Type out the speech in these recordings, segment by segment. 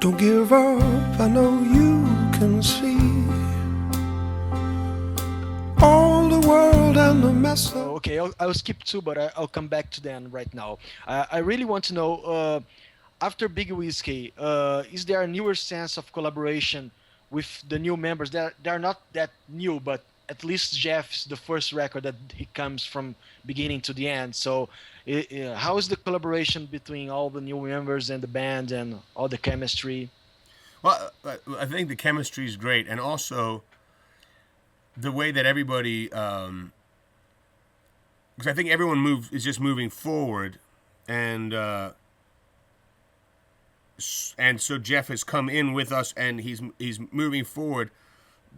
Don't give up, I know you can see all the world and the mess of. Okay, I'll skip two, but I'll come back to them right now. I really want to know, after Big Whiskey, is there a newer sense of collaboration with the new members? They're not that new, but at least Jeff's the first record that he comes from beginning to the end. So, how is the collaboration between all the new members and the band and all the chemistry? Well, I think the chemistry is great, and also the way that everybody, because I think everyone is just moving forward, and and so Jeff has come in with us, and he's moving forward.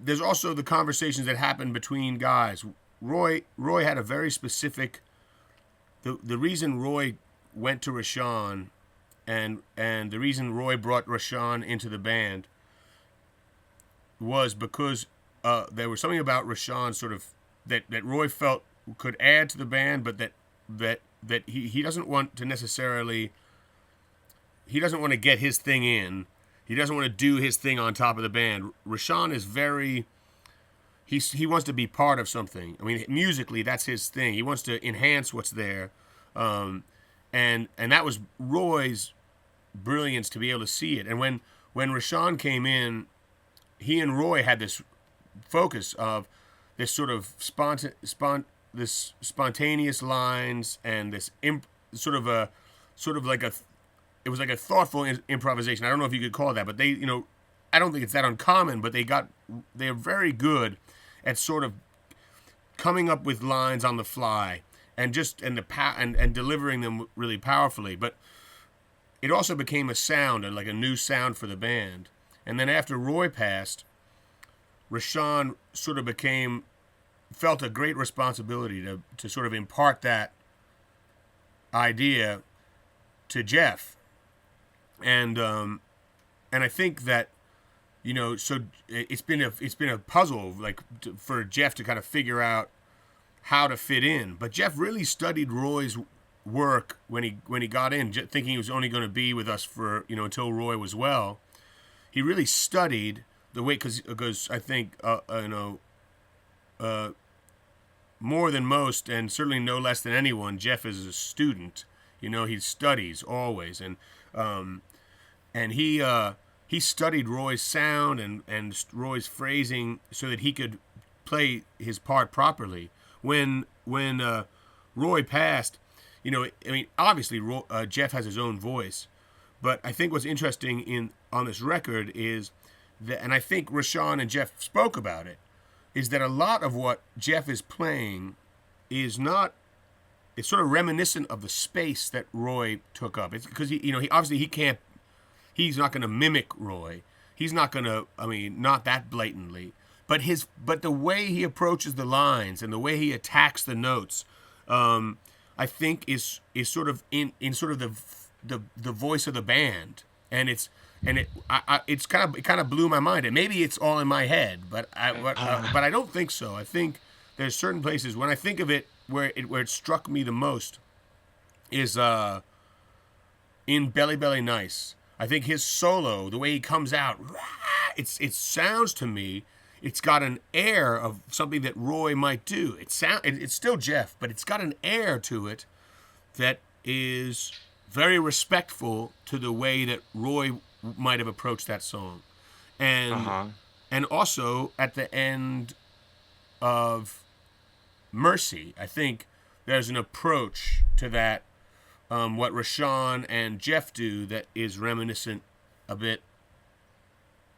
There's also the conversations that happen between guys. Roy had a very specific. The reason Roy went to Rashawn, and the reason Roy brought Rashawn into the band was because there was something about Rashawn sort of that Roy felt could add to the band, but that he doesn't want to necessarily. He doesn't want to get his thing in. He doesn't want to do his thing on top of the band. Rashawn is very. He wants to be part of something. I mean, musically, that's his thing. He wants to enhance what's there, and that was Roy's brilliance to be able to see it. And when Rashawn came in, he and Roy had this focus of this sort of this spontaneous lines and this sort of like a it was like a thoughtful improvisation. I don't know if you could call it that, but I don't think it's that uncommon. But they're very good at sort of coming up with lines on the fly and and delivering them really powerfully. But it also became a sound and like a new sound for the band. And then after Roy passed, Rashawn sort of felt a great responsibility to sort of impart that idea to Jeff. And I think that so it's been a puzzle for Jeff to kind of figure out how to fit in. But Jeff really studied Roy's work when he got in, thinking he was only going to be with us for until Roy was well. He really studied the way because I think more than most, and certainly no less than anyone, Jeff is a student. He studies always, and he studied Roy's sound and Roy's phrasing so that he could play his part properly. When Roy passed, obviously Jeff has his own voice, but I think what's interesting on this record is that, and I think Rashawn and Jeff spoke about it, is that a lot of what Jeff is playing is not. It's sort of reminiscent of the space that Roy took up. It's because he obviously he can't. He's not going to mimic Roy. He's not going to. I mean, not that blatantly. But the way he approaches the lines and the way he attacks the notes, I think is sort of in sort of the voice of the band, and it kind of blew my mind. And maybe it's all in my head, but I don't think so. I think there's certain places when I think of it where it struck me the most is in Belly Belly Nice. I think his solo, the way he comes out, it sounds to me, it's got an air of something that Roy might do. It's still Jeff, but it's got an air to it that is very respectful to the way that Roy might have approached that song. And also at the end of Mercy, I think there's an approach to that, what Rashawn and Jeff do that is reminiscent a bit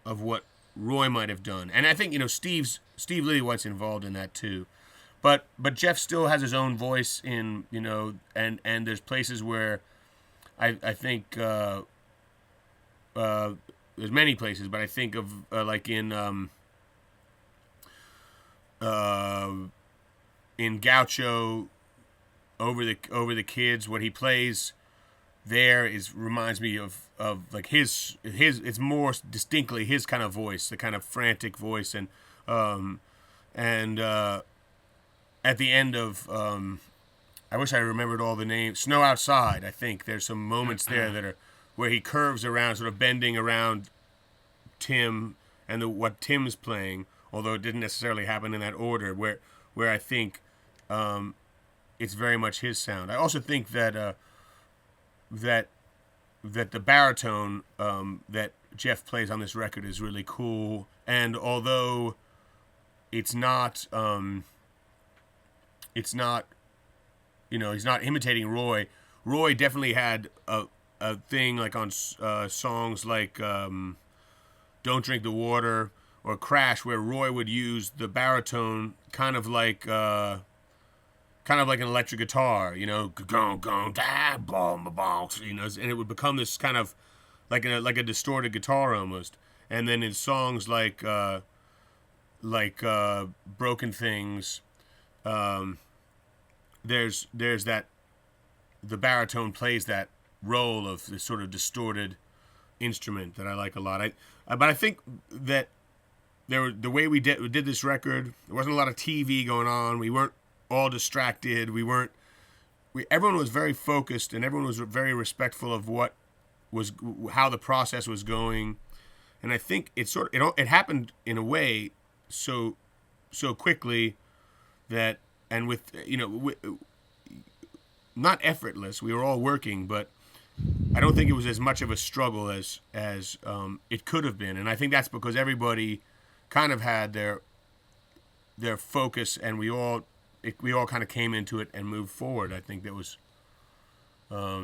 of what Roy might have done. And I think Steve Lillywhite's involved in that too, but Jeff still has his own voice in and there's places where I think there's many places, but I think of like in Gaucho, over the kids, what he plays there reminds me of like his it's more distinctly his kind of voice, the kind of frantic voice, and at the end of I wish I remembered all the names. Snow Outside, I think there's some moments there that are where he curves around, sort of bending around Tim and what Tim's playing, although it didn't necessarily happen in that order, where I think it's very much his sound. I also think that that the baritone that Jeff plays on this record is really cool, and although it's not he's not imitating Roy. Roy definitely had a thing like on songs like "Don't Drink the Water" or "Crash," where Roy would use the baritone kind of like an electric guitar, gong gong da bom bom, and it would become this kind of like a distorted guitar almost. And then in songs like "Broken Things," there's that the baritone plays that role of this sort of distorted instrument that I like a lot. But I think that the way we did this record, there wasn't a lot of TV going on. We weren't all distracted. Everyone was very focused, and everyone was very respectful of how the process was going. And I think it happened in a way so quickly that, and with not effortless. We were all working, but I don't think it was as much of a struggle as it could have been. And I think that's because everybody kind of had their focus, and we all kind of came into it and moved forward. I think that was a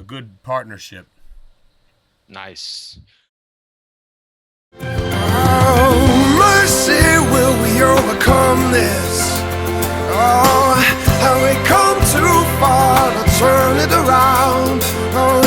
good partnership. Nice. Oh, mercy, will we overcome this? Oh, have we come too far to turn it around? Oh,